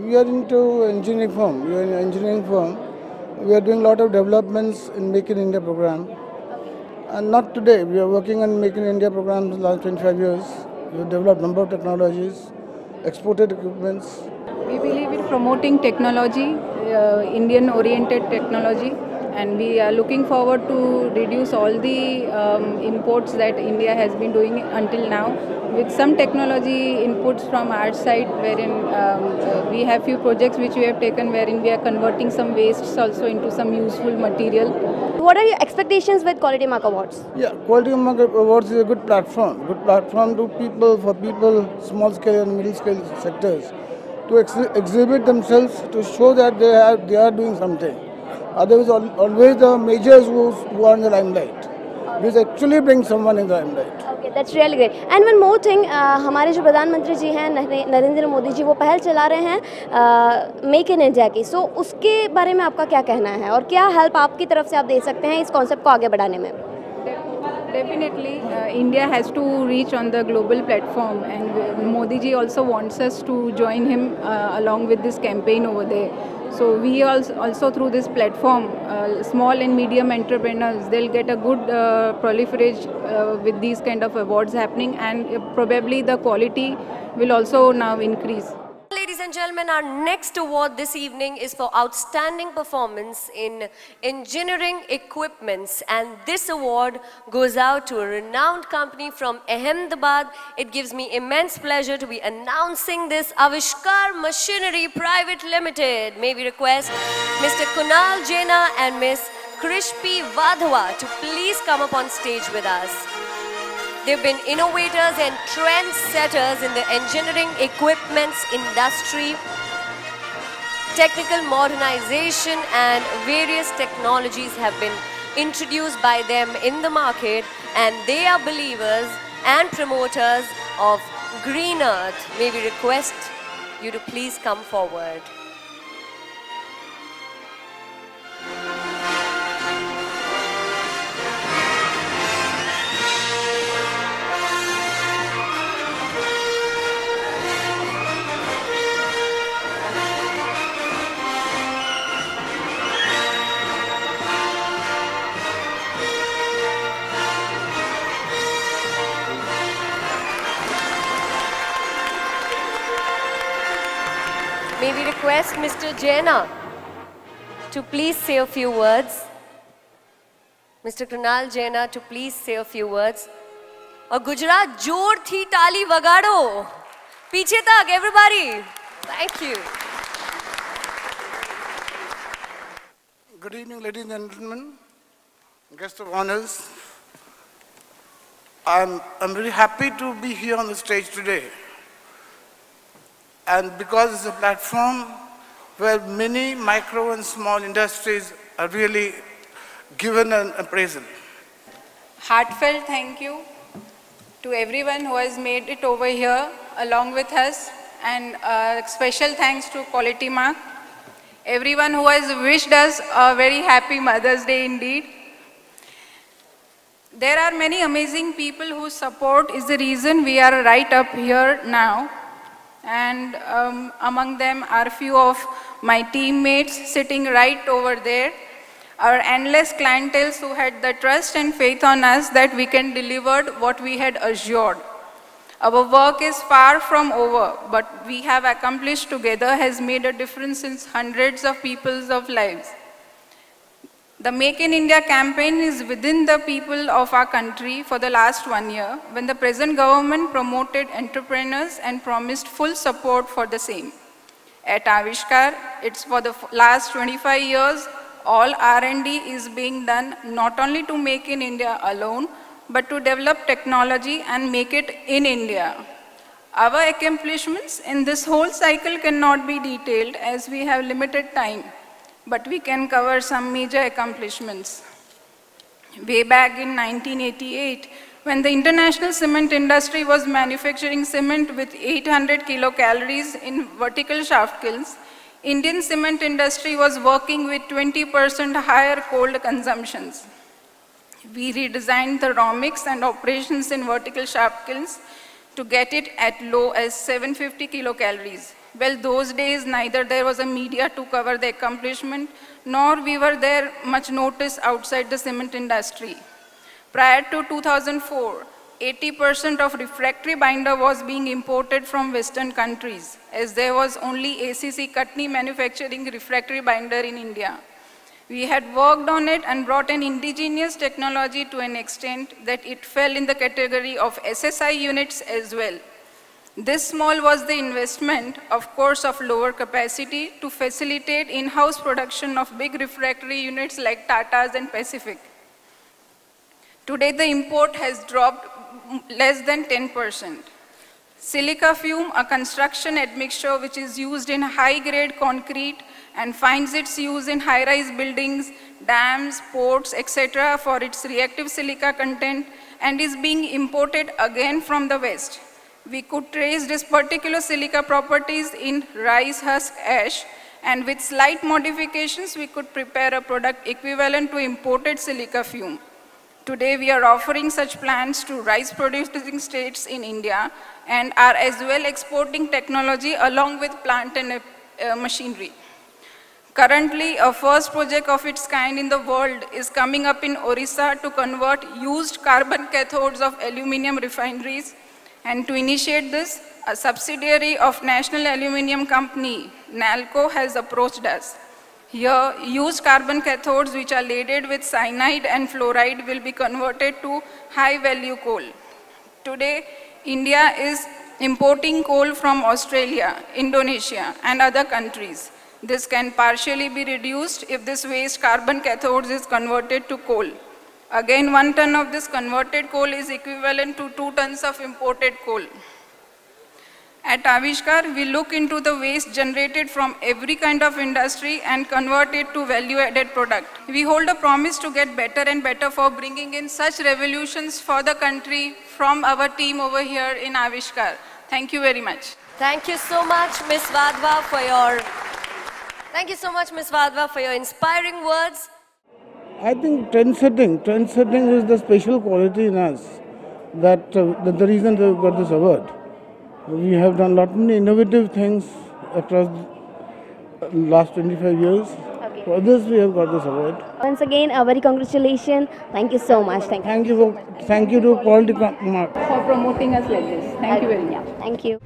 we are into engineering firm. We are an engineering firm. We are doing a lot of developments in Make in India program. And not today. We are working on Make in India program for the last 25 years. We have developed a number of technologies, exported equipments. We believe in promoting technology, Indian-oriented technology, and we are looking forward to reduce all the imports that India has been doing until now, with some technology inputs from our side, wherein we have few projects which we have taken, wherein we are converting some wastes also into some useful material. What are your expectations with Quality Mark Awards? Yeah, Quality Mark Awards is a good platform to people, for people, small scale and middle scale sectors, to exhibit themselves, to show that they are doing something. Otherwise, always the majors who are in the limelight. This actually brings someone in the limelight. Okay, that's really great. And one more thing, हमारे जो प्रधानमंत्री जी हैं नरेंद्र मोदी जी, वो पहल चला रहे हैं make in India की. सो उसके बारे में आपका क्या कहना है और क्या हेल्प आपकी तरफ से आप दे सकते हैं इस कॉन्सेप्ट को आगे बढ़ाने में? Definitely, India has to reach on the global platform, and Modi ji also wants us to join him along with this campaign over there. So we also through this platform, small and medium entrepreneurs, they'll get a good proliferage with these kind of awards happening, and probably the quality will also now increase. Ladies and gentlemen, our next award this evening is for outstanding performance in engineering equipments, and this award goes out to a renowned company from Ahmedabad. It gives me immense pleasure to be announcing this, Avishkar Machinery Private Limited. May we request Mr. Kunal Jaina and Ms. Krishpi Vadhawa to please come up on stage with us. They've been innovators and trendsetters in the engineering equipments industry, technical modernization, and various technologies have been introduced by them in the market, and they are believers and promoters of Green Earth. May we request you to please come forward. May we request Mr. Jaina to please say a few words. Mr. Kunal Jaina to please say a few words. और गुजरात जोर थी ताली वगाड़ो. पीछे तक everybody. Thank you. Good evening, ladies and gentlemen, guests of honors. I'm very happy to be here on the stage today. And because it's a platform where many micro and small industries are really given an appraisal. Heartfelt thank you to everyone who has made it over here along with us, and special thanks to Quality Mark. Everyone who has wished us a very happy Mother's Day indeed. There are many amazing people whose support is the reason we are right up here now. And among them are few of my teammates sitting right over there, our endless clientele who had the trust and faith on us that we can deliver what we had assured. Our work is far from over, but we have accomplished together has made a difference in hundreds of people's lives. The Make in India campaign is within the people of our country for the last 1 year, when the present government promoted entrepreneurs and promised full support for the same. At Avishkar, it's for the last 25 years, all R&D is being done not only to make in India alone, but to develop technology and make it in India. Our accomplishments in this whole cycle cannot be detailed as we have limited time, but we can cover some major accomplishments. Way back in 1988, when the international cement industry was manufacturing cement with 800 kilocalories in vertical shaft kilns, Indian cement industry was working with 20% higher coal consumptions. We redesigned the raw mix and operations in vertical shaft kilns to get it at low as 750 kilocalories. Well, those days, neither there was a media to cover the accomplishment, nor we were there much noticed outside the cement industry. Prior to 2004, 80% of refractory binder was being imported from Western countries, as there was only ACC Katni manufacturing refractory binder in India. We had worked on it and brought an indigenous technology to an extent that it fell in the category of SSI units as well. This small was the investment, of course, of lower capacity to facilitate in-house production of big refractory units like Tata's and Pacific. Today, the import has dropped less than 10%. Silica fume, a construction admixture which is used in high-grade concrete and finds its use in high-rise buildings, dams, ports, etc. for its reactive silica content, and is being imported again from the West. We could trace this particular silica properties in rice husk ash, and with slight modifications, we could prepare a product equivalent to imported silica fume. Today, we are offering such plants to rice producing states in India and are as well exporting technology along with plant and machinery. Currently, a first project of its kind in the world is coming up in Orissa to convert used carbon cathodes of aluminum refineries. And to initiate this, a subsidiary of National Aluminium Company, NALCO, has approached us. Here, used carbon cathodes which are laden with cyanide and fluoride will be converted to high-value coal. Today, India is importing coal from Australia, Indonesia, and other countries. This can partially be reduced if this waste carbon cathodes is converted to coal. Again, 1 ton of this converted coal is equivalent to 2 tons of imported coal. At Avishkar, we look into the waste generated from every kind of industry and convert it to value-added product. We hold a promise to get better and better for bringing in such revolutions for the country from our team over here in Avishkar. Thank you very much. Thank you so much, Ms. Vadva, for your inspiring words. I think trend-setting is the special quality in us that the reason we got this award. We have done lot many innovative things across the last 25 years. Okay. For this we have got this award. Once again, a very congratulations. Thank you so much. Thank you to Quality Mark For promoting us like this. Thank you very much. Thank you.